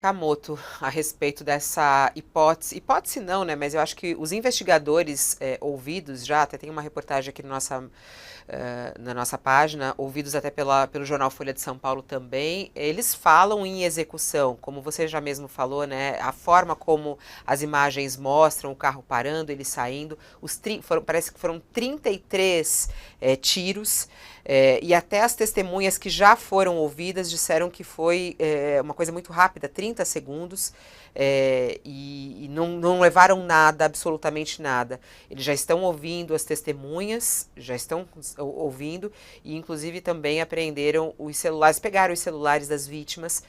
Sakamoto, a respeito dessa hipótese não, né, mas eu acho que os investigadores ouvidos já, até tem uma reportagem aqui na nossa página, ouvidos até pelo jornal Folha de São Paulo também, eles falam em execução, como você já mesmo falou, né, a forma como as imagens mostram o carro parando, ele saindo, parece que foram 33 tiros, e até as testemunhas que já foram ouvidas disseram que foi uma coisa muito rápida, 30 segundos, e não levaram nada, absolutamente nada. Eles já estão ouvindo as testemunhas, já estão ouvindo, e inclusive também apreenderam os celulares, pegaram os celulares das vítimas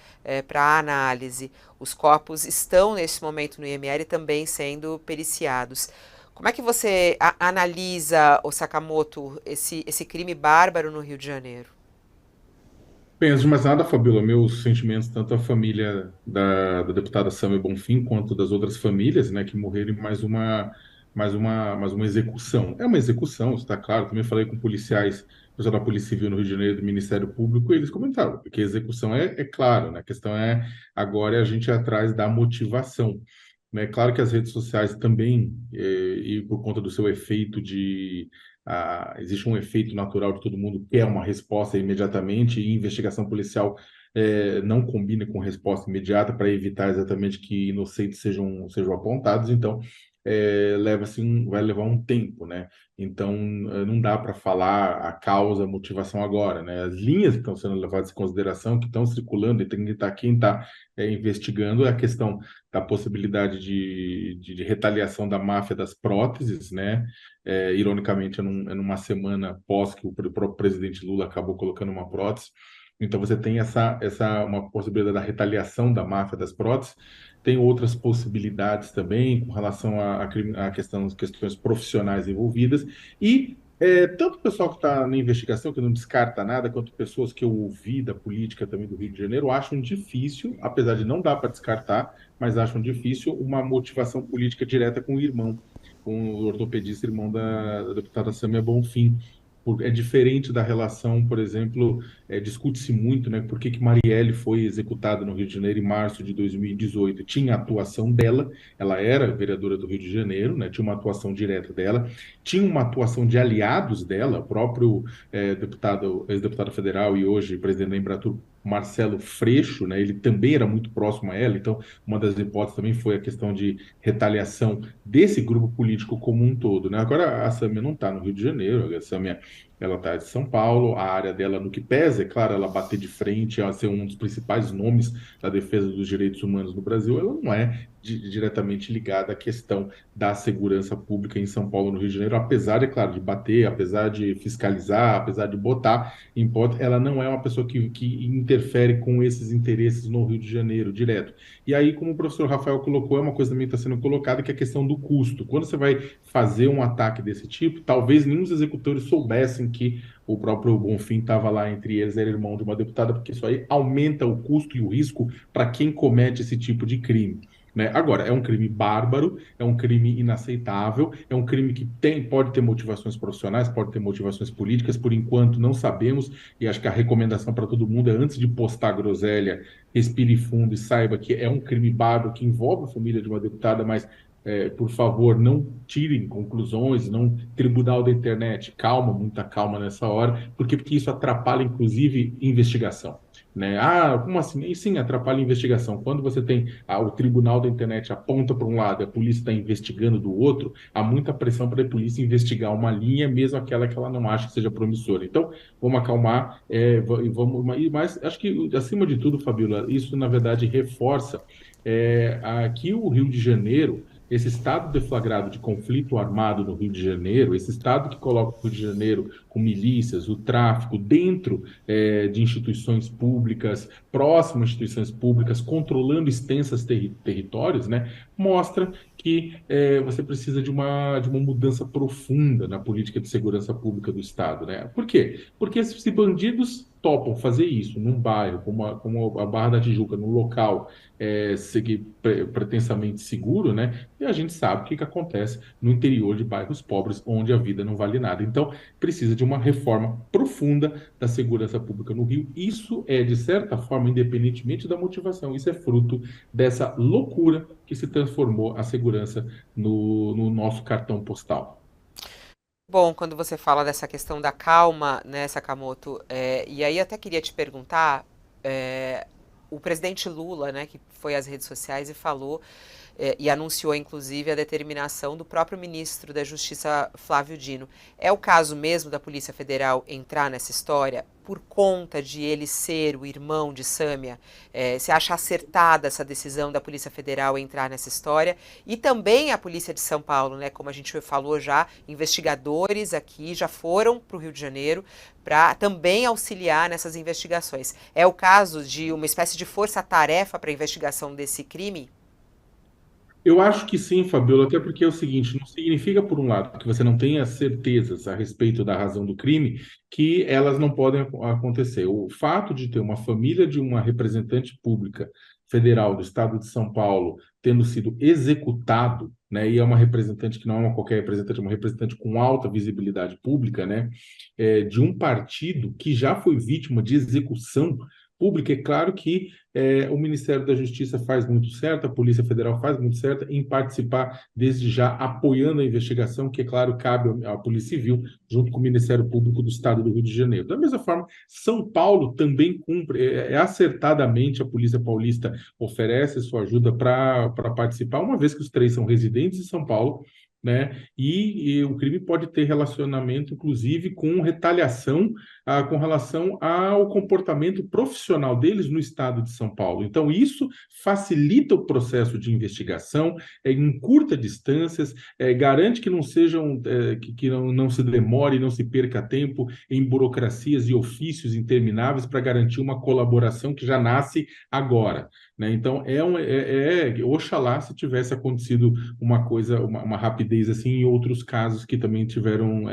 para análise. Os corpos estão nesse momento no IML também sendo periciados. Como é que você analisa, o Sakamoto, esse crime bárbaro no Rio de Janeiro? Bem, antes de mais nada, Fabíola, meus sentimentos tanto à família da deputada Sâmia Bonfim quanto das outras famílias, né, que morreram em mais uma execução. É uma execução, está claro. Também falei com policiais, pessoal da Polícia Civil no Rio de Janeiro, do Ministério Público, e eles comentaram que a execução é claro, né? A questão é agora a gente ir atrás da motivação. Né? Claro que as redes sociais também, e por conta do seu efeito existe um efeito natural de todo mundo quer uma resposta imediatamente, e investigação policial não combina com resposta imediata para evitar exatamente que inocentes sejam apontados, então vai levar um tempo, né? Então não dá para falar a causa, a motivação agora, né? As linhas que estão sendo levadas em consideração, que estão circulando, e tem que estar quem está investigando é a questão da possibilidade de retaliação da máfia das próteses, né? Ironicamente, é numa semana pós que o próprio presidente Lula acabou colocando uma prótese. Então, você tem uma possibilidade da retaliação da máfia das próteses. Tem outras possibilidades também com relação à questões profissionais envolvidas. E tanto o pessoal que está na investigação, que não descarta nada, quanto pessoas que eu ouvi da política também do Rio de Janeiro, acham difícil, apesar de não dar para descartar, mas acham difícil uma motivação política direta com o irmão, com o ortopedista irmão da deputada Sâmia Bonfim. É diferente da relação, por exemplo, discute-se muito, né, por que Marielle foi executada no Rio de Janeiro em março de 2018. Tinha a atuação dela, ela era vereadora do Rio de Janeiro, né, tinha uma atuação direta dela, tinha uma atuação de aliados dela, o próprio ex-deputado federal e hoje presidente da Embratur, Marcelo Freixo, né, ele também era muito próximo a ela, então uma das hipóteses também foi a questão de retaliação desse grupo político como um todo, né? Agora a Sâmia não está no Rio de Janeiro, a Sâmia ela está de São Paulo, a área dela no que pesa, é claro, ela bater de frente, ela ser um dos principais nomes da defesa dos direitos humanos no Brasil, ela não é diretamente ligada à questão da segurança pública em São Paulo, no Rio de Janeiro, apesar, é claro, de bater, apesar de fiscalizar, apesar de botar em pauta, ela não é uma pessoa que interfere com esses interesses no Rio de Janeiro, direto. E aí, como o professor Rafael colocou, é uma coisa também que está sendo colocada, que é a questão do custo. Quando você vai fazer um ataque desse tipo, talvez nenhum dos executores soubessem que o próprio Bonfim estava lá entre eles, era irmão de uma deputada, porque isso aí aumenta o custo e o risco para quem comete esse tipo de crime. Né? Agora, é um crime bárbaro, é um crime inaceitável, é um crime que pode ter motivações profissionais, pode ter motivações políticas, por enquanto não sabemos, e acho que a recomendação para todo mundo é, antes de postar groselha, respire fundo e saiba que é um crime bárbaro que envolve a família de uma deputada, mas por favor, não tirem conclusões, não tribunal da internet, calma, muita calma nessa hora, porque isso atrapalha, inclusive, investigação. Né? Ah, como assim? E sim, atrapalha a investigação. Quando você tem o tribunal da internet aponta para um lado e a polícia está investigando do outro, há muita pressão para a polícia investigar uma linha, mesmo aquela que ela não acha que seja promissora. Então, vamos acalmar, mas acho que, acima de tudo, Fabiola, isso, na verdade, reforça aqui o Rio de Janeiro, esse estado deflagrado de conflito armado no Rio de Janeiro, esse estado que coloca o Rio de Janeiro com milícias, o tráfico dentro de instituições públicas, próximas a instituições públicas, controlando extensas territórios, né, mostra que você precisa de uma mudança profunda na política de segurança pública do Estado. Né? Por quê? Porque se bandidos topam fazer isso num bairro, como a Barra da Tijuca, num local pretensamente seguro, né? E a gente sabe o que acontece no interior de bairros pobres, onde a vida não vale nada. Então, precisa de uma reforma profunda da segurança pública no Rio. Isso é, de certa forma, independentemente da motivação, isso é fruto dessa loucura que se transformou a segurança no nosso cartão postal. Bom, quando você fala dessa questão da calma, né, Sakamoto, e aí até queria te perguntar, o presidente Lula, né, que foi às redes sociais e falou, e anunciou inclusive a determinação do próprio ministro da Justiça, Flávio Dino. É o caso mesmo da Polícia Federal entrar nessa história por conta de ele ser o irmão de Sâmia? Você acha acertada essa decisão da Polícia Federal entrar nessa história? E também a Polícia de São Paulo, né? Como a gente falou já, investigadores aqui já foram para o Rio de Janeiro para também auxiliar nessas investigações. É o caso de uma espécie de força-tarefa para a investigação desse crime? Eu acho que sim, Fabiola, até porque é o seguinte, não significa, por um lado, que você não tenha certezas a respeito da razão do crime, que elas não podem acontecer. O fato de ter uma família de uma representante pública federal do estado de São Paulo tendo sido executado, né, e é uma representante que não é uma qualquer representante, é uma representante com alta visibilidade pública, né, de um partido que já foi vítima de execução pública, é claro que o Ministério da Justiça faz muito certo, a Polícia Federal faz muito certo em participar, desde já, apoiando a investigação, que, é claro, cabe à Polícia Civil, junto com o Ministério Público do Estado do Rio de Janeiro. Da mesma forma, São Paulo também cumpre, acertadamente a Polícia Paulista oferece sua ajuda para participar, uma vez que os três são residentes de São Paulo, né? E o crime pode ter relacionamento, inclusive, com retaliação com relação ao comportamento profissional deles no estado de São Paulo. Então, isso facilita o processo de investigação, encurta distâncias, garante que não sejam, que não se demore, não se perca tempo em burocracias e ofícios intermináveis para garantir uma colaboração que já nasce agora. Né? Então, oxalá se tivesse acontecido uma coisa, uma rapidez assim em outros casos que também tiveram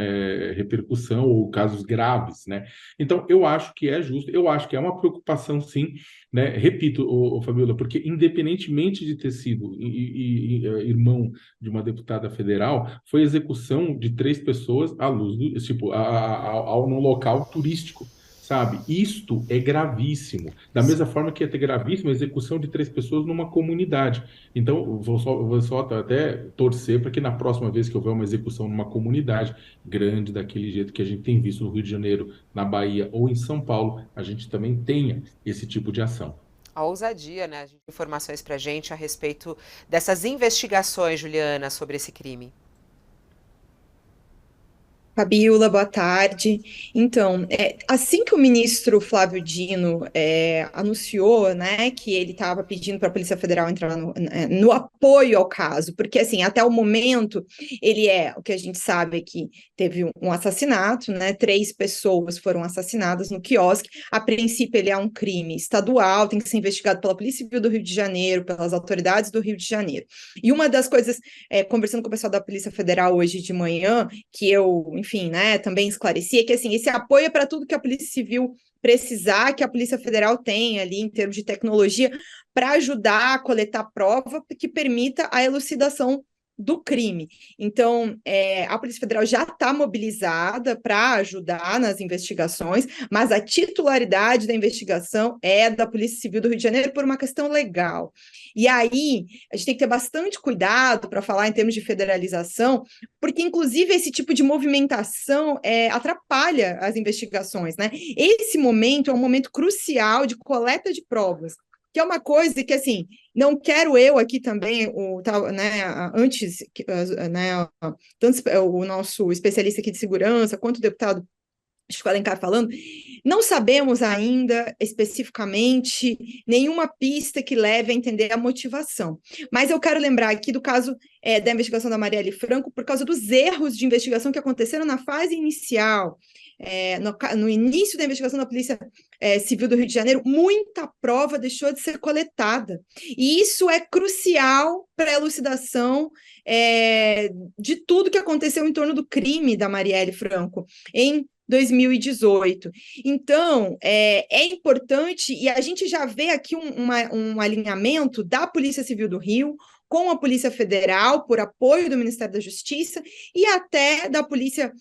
repercussão ou casos graves, né? Então, eu acho que é justo, eu acho que é uma preocupação, sim, né? Repito, Fabiola, porque independentemente de ter sido irmão de uma deputada federal, foi execução de três pessoas à luz do, tipo, num local turístico. Sabe, isto é gravíssimo. Da mesma forma que é ter gravíssima a execução de três pessoas numa comunidade. Então, vou só até torcer para que na próxima vez que houver uma execução numa comunidade grande, daquele jeito que a gente tem visto no Rio de Janeiro, na Bahia ou em São Paulo, a gente também tenha esse tipo de ação. A ousadia, né? Informações pra gente a respeito dessas investigações, Juliana, sobre esse crime. Fabiola, boa tarde. Então, assim que o ministro Flávio Dino anunciou, né, que ele estava pedindo para a Polícia Federal entrar no apoio ao caso, porque assim, até o momento, o que a gente sabe é que teve um assassinato, né, 3 pessoas foram assassinadas no quiosque. A princípio, ele é um crime estadual, tem que ser investigado pela Polícia Civil do Rio de Janeiro, pelas autoridades do Rio de Janeiro. E uma das coisas, conversando com o pessoal da Polícia Federal hoje de manhã, que eu, enfim, né, também esclarecia que, assim, esse apoio é para tudo que a Polícia Civil precisar, que a Polícia Federal tem ali em termos de tecnologia para ajudar a coletar prova que permita a elucidação do crime. Então, a Polícia Federal já está mobilizada para ajudar nas investigações, mas a titularidade da investigação é da Polícia Civil do Rio de Janeiro por uma questão legal. E aí, a gente tem que ter bastante cuidado para falar em termos de federalização, porque, inclusive, esse tipo de movimentação atrapalha as investigações, né? Esse momento é um momento crucial de coleta de provas, que é uma coisa que, assim, não quero eu aqui também, né, antes, né, tanto o nosso especialista aqui de segurança, quanto o deputado Chico Alencar falando, não sabemos ainda especificamente nenhuma pista que leve a entender a motivação. Mas eu quero lembrar aqui do caso da investigação da Marielle Franco, por causa dos erros de investigação que aconteceram na fase inicial. No início da investigação da Polícia Civil do Rio de Janeiro, muita prova deixou de ser coletada. E isso é crucial para a elucidação de tudo que aconteceu em torno do crime da Marielle Franco em 2018. Então, é importante, e a gente já vê aqui um alinhamento da Polícia Civil do Rio com a Polícia Federal, por apoio do Ministério da Justiça, e até da Polícia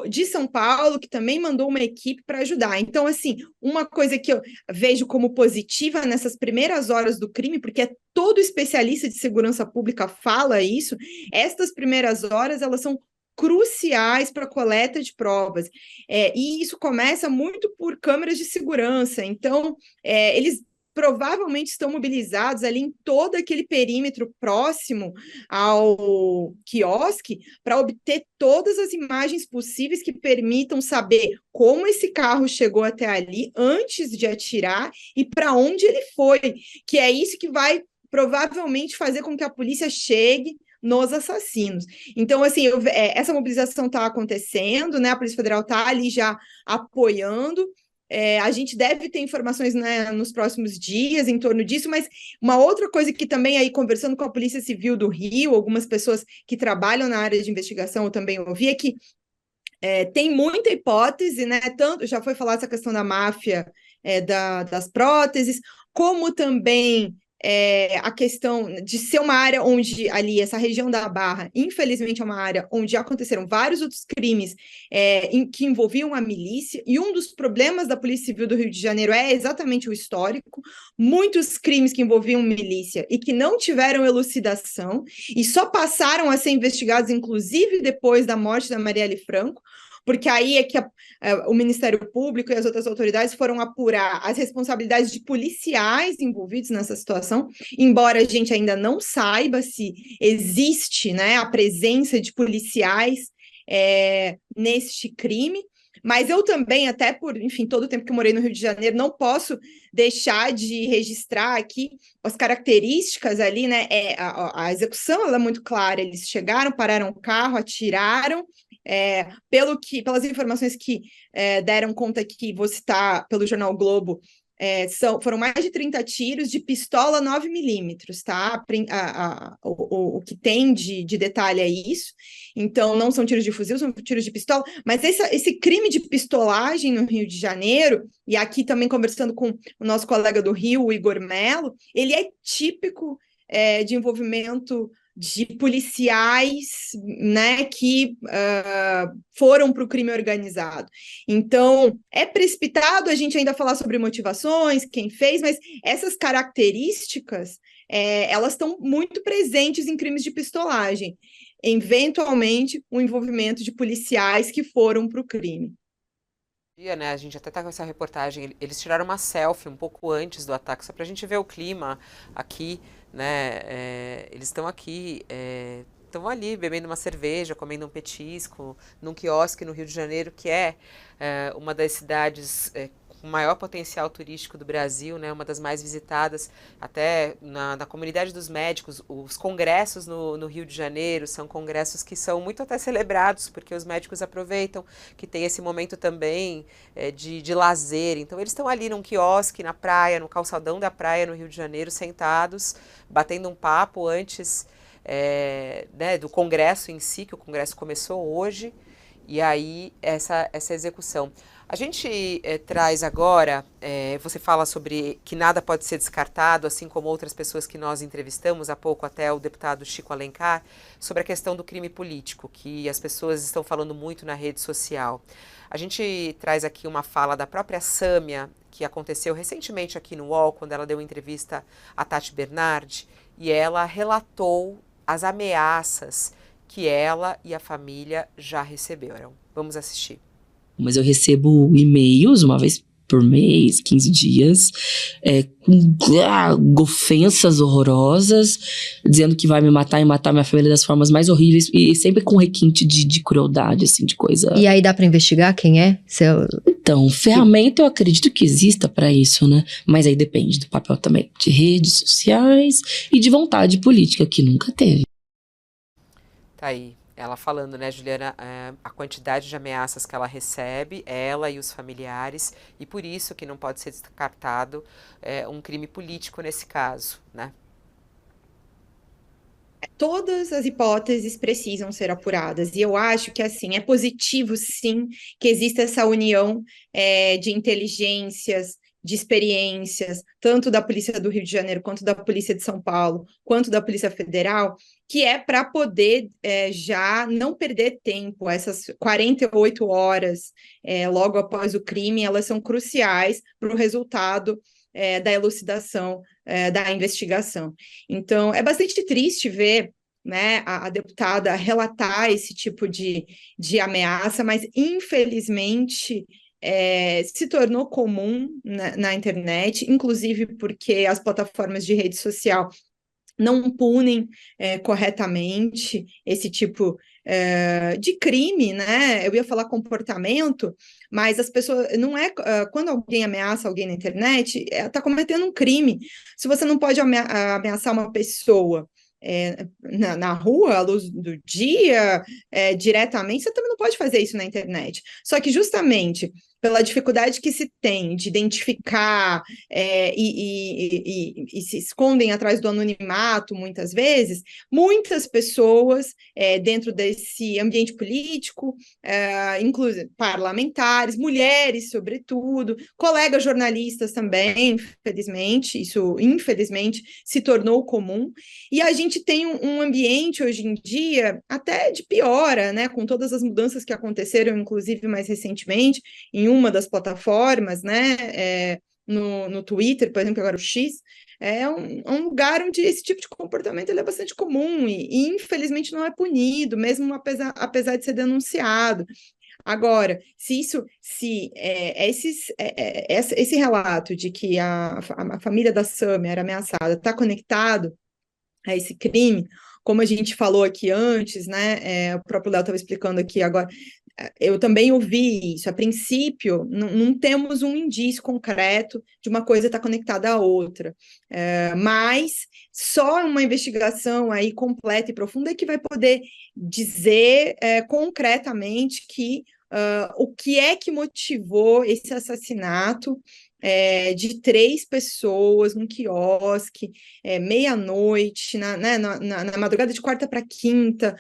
de São Paulo, que também mandou uma equipe para ajudar. Então, assim, uma coisa que eu vejo como positiva nessas primeiras horas do crime, porque todo especialista de segurança pública fala isso, estas primeiras horas, elas são cruciais para a coleta de provas. E isso começa muito por câmeras de segurança. Então, eles provavelmente estão mobilizados ali em todo aquele perímetro próximo ao quiosque para obter todas as imagens possíveis que permitam saber como esse carro chegou até ali antes de atirar e para onde ele foi, que é isso que vai provavelmente fazer com que a polícia chegue nos assassinos. Então, assim, essa mobilização está acontecendo, né? A Polícia Federal está ali já apoiando. A gente deve ter informações, né, nos próximos dias em torno disso, mas uma outra coisa que também aí, conversando com a Polícia Civil do Rio, algumas pessoas que trabalham na área de investigação eu também ouvi, é que tem muita hipótese, né? Tanto já foi falado essa questão da máfia das próteses, como também a questão de ser uma área onde ali, essa região da Barra, infelizmente é uma área onde já aconteceram vários outros crimes que envolviam a milícia, e um dos problemas da Polícia Civil do Rio de Janeiro é exatamente o histórico, muitos crimes que envolviam milícia e que não tiveram elucidação, e só passaram a ser investigados, inclusive depois da morte da Marielle Franco, porque aí é que o Ministério Público e as outras autoridades foram apurar as responsabilidades de policiais envolvidos nessa situação, embora a gente ainda não saiba se existe, né, a presença de policiais neste crime, mas eu também, até por, enfim, todo o tempo que eu morei no Rio de Janeiro, não posso deixar de registrar aqui as características ali, né, a execução ela é muito clara, eles chegaram, pararam o carro, atiraram, pelas informações que deram conta aqui, vou citar pelo jornal o Globo, foram mais de 30 tiros de pistola 9mm, tá? O que tem de detalhe é isso. Então, não são tiros de fuzil, são tiros de pistola. Mas esse crime de pistolagem no Rio de Janeiro, e aqui também conversando com o nosso colega do Rio, o Igor Melo, ele é típico de envolvimento de policiais, né, que foram para o crime organizado. Então, é precipitado a gente ainda falar sobre motivações, quem fez, mas essas características, elas estão muito presentes em crimes de pistolagem. Eventualmente, o envolvimento de policiais que foram para o crime. Né, a gente até tá com essa reportagem, eles tiraram uma selfie um pouco antes do ataque, só pra gente ver o clima aqui, né, eles estão aqui, estão ali bebendo uma cerveja, comendo um petisco, num quiosque no Rio de Janeiro, que é uma das cidades com maior potencial turístico do Brasil, né, uma das mais visitadas, até na comunidade dos médicos. Os congressos no Rio de Janeiro são congressos que são muito até celebrados, porque os médicos aproveitam que tem esse momento também de lazer. Então eles estão ali num quiosque na praia, no calçadão da praia no Rio de Janeiro, sentados, batendo um papo antes né, do congresso em si, que o congresso começou hoje, e aí essa execução. A gente traz agora, você fala sobre que nada pode ser descartado, assim como outras pessoas que nós entrevistamos, há pouco até o deputado Chico Alencar, sobre a questão do crime político, que as pessoas estão falando muito na rede social. A gente traz aqui uma fala da própria Sâmia, que aconteceu recentemente aqui no UOL, quando ela deu entrevista à Tati Bernardi, e ela relatou as ameaças que ela e a família já receberam. Vamos assistir. Mas eu recebo e-mails uma vez por mês, 15 dias, com ofensas horrorosas, dizendo que vai me matar e matar minha família das formas mais horríveis, e sempre com requinte de crueldade, assim, de coisa... E aí dá pra investigar quem é? Então, ferramenta eu acredito que exista pra isso, né? Mas aí depende do papel também de redes sociais e de vontade política, que nunca teve. Tá aí. Ela falando, né, Juliana, a quantidade de ameaças que ela recebe, ela e os familiares, e por isso que não pode ser descartado um crime político nesse caso, né? Todas as hipóteses precisam ser apuradas, e eu acho que, assim, é positivo, sim, que exista essa união de inteligências, de experiências, tanto da Polícia do Rio de Janeiro, quanto da Polícia de São Paulo, quanto da Polícia Federal, que é para poder já não perder tempo. Essas 48 horas logo após o crime, elas são cruciais para o resultado da elucidação da investigação. Então, é bastante triste ver, né, a deputada relatar esse tipo de ameaça, mas infelizmente se tornou comum na internet, inclusive porque as plataformas de rede social não punem corretamente esse tipo de crime, né? Eu ia falar comportamento, mas as pessoas não é quando alguém ameaça alguém na internet, está cometendo um crime. Se você não pode ameaçar uma pessoa na rua, à luz do dia, diretamente, você também não pode fazer isso na internet. Só que justamente pela dificuldade que se tem de identificar e se escondem atrás do anonimato, muitas vezes, muitas pessoas dentro desse ambiente político, inclusive parlamentares, mulheres, sobretudo, colegas jornalistas também, infelizmente, isso infelizmente se tornou comum, e a gente tem um ambiente hoje em dia até de piora, né, com todas as mudanças que aconteceram, inclusive mais recentemente, em uma das plataformas, né, no Twitter, por exemplo, agora o X, é um lugar onde esse tipo de comportamento ele é bastante comum e infelizmente não é punido, mesmo apesar de ser denunciado. Agora, esse relato de que a família da Sami era ameaçada está conectado a esse crime, como a gente falou aqui antes, né? O próprio Léo estava explicando aqui agora. Eu também ouvi isso. A princípio, não temos um indício concreto de uma coisa estar conectada à outra, mas só uma investigação aí completa e profunda é que vai poder dizer concretamente o que é que motivou esse assassinato de 3 pessoas num quiosque, meia-noite, na madrugada de quarta para quinta,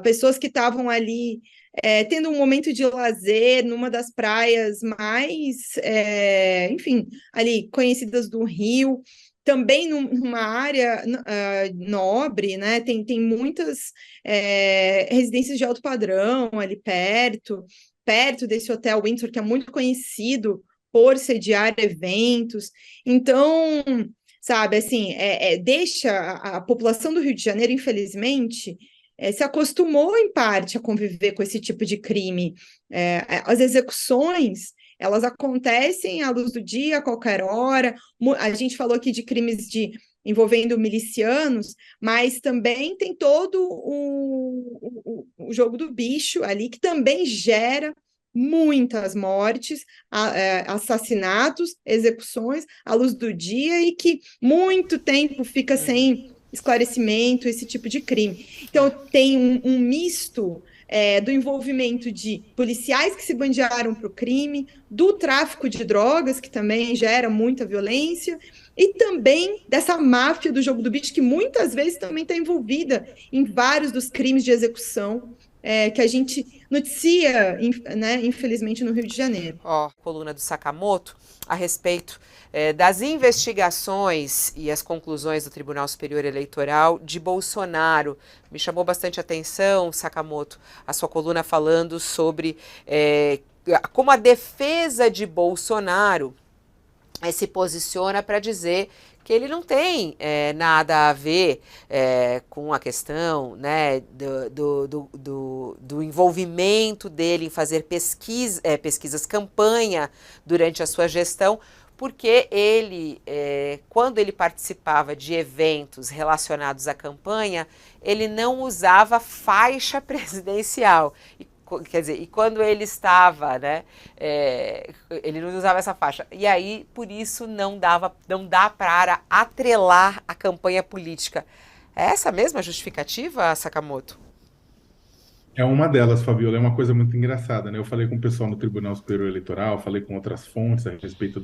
pessoas que estavam ali tendo um momento de lazer numa das praias mais, enfim, ali conhecidas do Rio, também numa área nobre, né? Tem muitas residências de alto padrão ali perto desse hotel Windsor, que é muito conhecido por sediar eventos. Então, sabe, assim, deixa a população do Rio de Janeiro, infelizmente, se acostumou, em parte, a conviver com esse tipo de crime. As execuções, elas acontecem à luz do dia, a qualquer hora. A gente falou aqui de crimes envolvendo milicianos, mas também tem todo o jogo do bicho ali, que também gera muitas mortes, assassinatos, execuções à luz do dia e que muito tempo fica sem esclarecimento, esse tipo de crime. Então, tem um misto do envolvimento de policiais que se bandearam para o crime, do tráfico de drogas, que também gera muita violência, e também dessa máfia do jogo do bicho, que muitas vezes também está envolvida em vários dos crimes de execução que a gente noticia, né, infelizmente, no Rio de Janeiro. Coluna do Sakamoto a respeito das investigações e as conclusões do Tribunal Superior Eleitoral de Bolsonaro. Me chamou bastante atenção, Sakamoto, a sua coluna falando sobre como a defesa de Bolsonaro se posiciona para dizer que ele não tem nada a ver com a questão, né, do envolvimento dele em fazer pesquisas campanha durante a sua gestão, porque ele, quando ele participava de eventos relacionados à campanha, ele não usava faixa presidencial. Quer dizer, e quando ele estava, né, ele não usava essa faixa. E aí, por isso, não dá para atrelar a campanha política. É essa mesma justificativa, Sakamoto? É uma delas, Fabiola, é uma coisa muito engraçada, né? Eu falei com o pessoal no Tribunal Superior Eleitoral, falei com outras fontes a respeito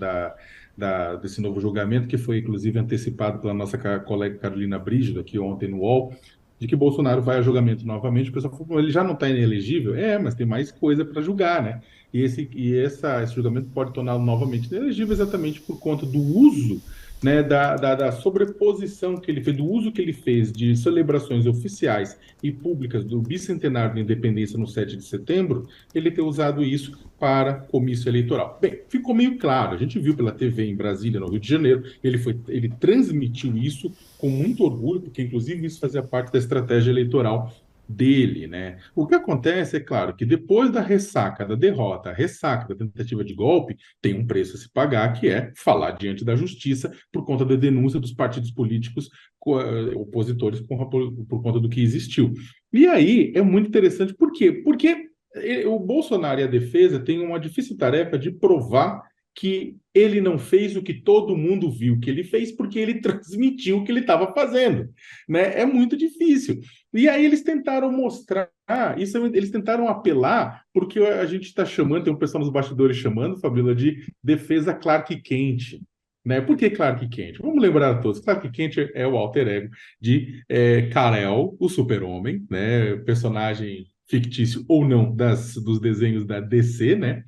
desse novo julgamento, que foi inclusive antecipado pela nossa colega Carolina Brígido, aqui ontem no UOL, de que Bolsonaro vai a julgamento novamente. O pessoal falou, ele já não está inelegível? Mas tem mais coisa para julgar, né? Esse julgamento pode torná-lo novamente inelegível exatamente por conta do uso, né, da sobreposição que ele fez, do uso que ele fez de celebrações oficiais e públicas do bicentenário da independência no 7 de setembro, ele ter usado isso para comício eleitoral. Bem, ficou meio claro, a gente viu pela TV em Brasília, no Rio de Janeiro, ele transmitiu isso com muito orgulho, porque inclusive isso fazia parte da estratégia eleitoral dele, né? O que acontece é claro que depois da ressaca, da derrota, a ressaca da tentativa de golpe, tem um preço a se pagar, que é falar diante da justiça por conta da denúncia dos partidos políticos opositores por conta do que existiu. E aí é muito interessante, por quê? Porque o Bolsonaro e a defesa têm uma difícil tarefa de provar que ele não fez o que todo mundo viu que ele fez, porque ele transmitiu o que ele estava fazendo, né? É muito difícil. E aí eles tentaram mostrar, eles tentaram apelar, porque a gente está chamando, tem um pessoal nos bastidores chamando, Fabíola, de defesa Clark Kent. Né? Por que Clark Kent? Vamos lembrar a todos, Clark Kent é o alter ego de Kal-El, o super-homem, né? Personagem fictício ou não dos desenhos da DC, né?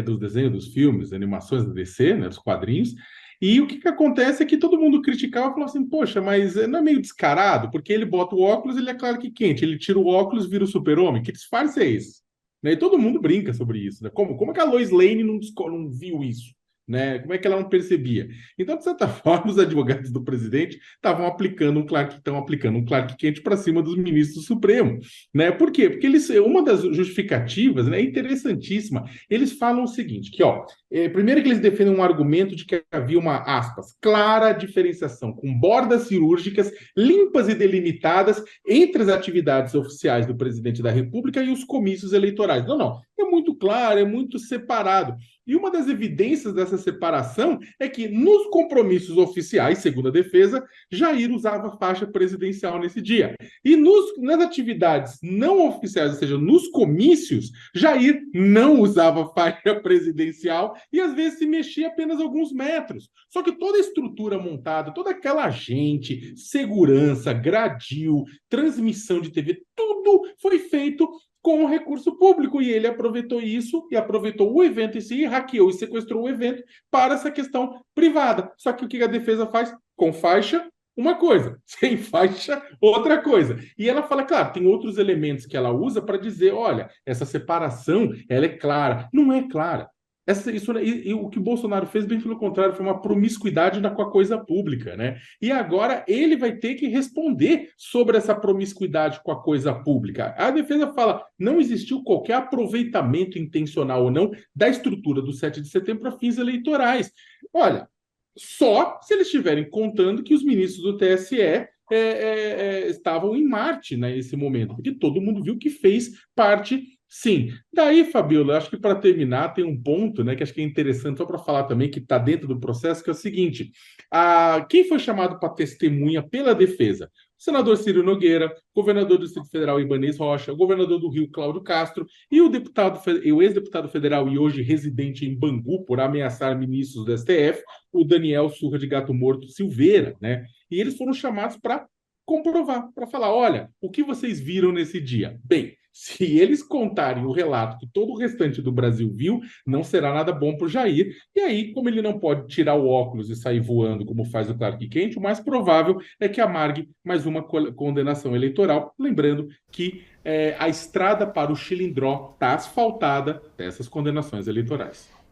Dos desenhos, dos filmes, animações da DC, né? Dos quadrinhos. E o que acontece é que todo mundo criticava e falou assim, poxa, mas não é meio descarado? Porque ele bota o óculos, ele é Clark Kent, ele tira o óculos, vira o super-homem. Que disfarce é esse? Né? E todo mundo brinca sobre isso. Né? Como é que a Lois Lane não viu isso? Né? Como é que ela não percebia? Então, de certa forma, os advogados do presidente estão aplicando um Clark Kent para cima dos ministros do Supremo. Né? Por quê? Porque uma das justificativas, né, é interessantíssima. Eles falam o seguinte, que, primeiro que eles defendem um argumento de que havia uma, aspas, clara diferenciação, com bordas cirúrgicas limpas e delimitadas entre as atividades oficiais do presidente da República e os comícios eleitorais. Não. É muito claro, é muito separado. E uma das evidências dessa separação é que nos compromissos oficiais, segundo a defesa, Jair usava faixa presidencial nesse dia. E nas atividades não oficiais, ou seja, nos comícios, Jair não usava faixa presidencial e às vezes se mexia apenas alguns metros. Só que toda a estrutura montada, toda aquela gente, segurança, gradil, transmissão de TV, tudo foi feito com o recurso público, e ele aproveitou isso, e aproveitou o evento em si, hackeou e sequestrou o evento para essa questão privada. Só que o que a defesa faz? Com faixa, uma coisa, sem faixa, outra coisa. E ela fala, claro, tem outros elementos que ela usa para dizer, olha, essa separação, ela é clara. Não é clara. O que o Bolsonaro fez, bem pelo contrário, foi uma promiscuidade com a coisa pública, né? E agora ele vai ter que responder sobre essa promiscuidade com a coisa pública. A defesa fala, não existiu qualquer aproveitamento intencional ou não da estrutura do 7 de setembro para fins eleitorais. Olha, só se eles estiverem contando que os ministros do TSE estavam em Marte, né, nesse momento, porque todo mundo viu que fez parte. Sim. Daí, Fabiola, acho que para terminar tem um ponto, né, que acho que é interessante só para falar também, que está dentro do processo, que é o seguinte, quem foi chamado para testemunha pela defesa? O senador Ciro Nogueira, governador do Distrito Federal Ibanez Rocha, o governador do Rio Cláudio Castro e o ex-deputado federal e hoje residente em Bangu por ameaçar ministros do STF, o Daniel Surra de Gato Morto Silveira, né? E eles foram chamados para comprovar, para falar, olha, o que vocês viram nesse dia? Bem, se eles contarem o relato que todo o restante do Brasil viu, não será nada bom para o Jair. E aí, como ele não pode tirar o óculos e sair voando como faz o Clark Kent, o mais provável é que amargue mais uma condenação eleitoral. Lembrando que a estrada para o Chilindró está asfaltada dessas condenações eleitorais.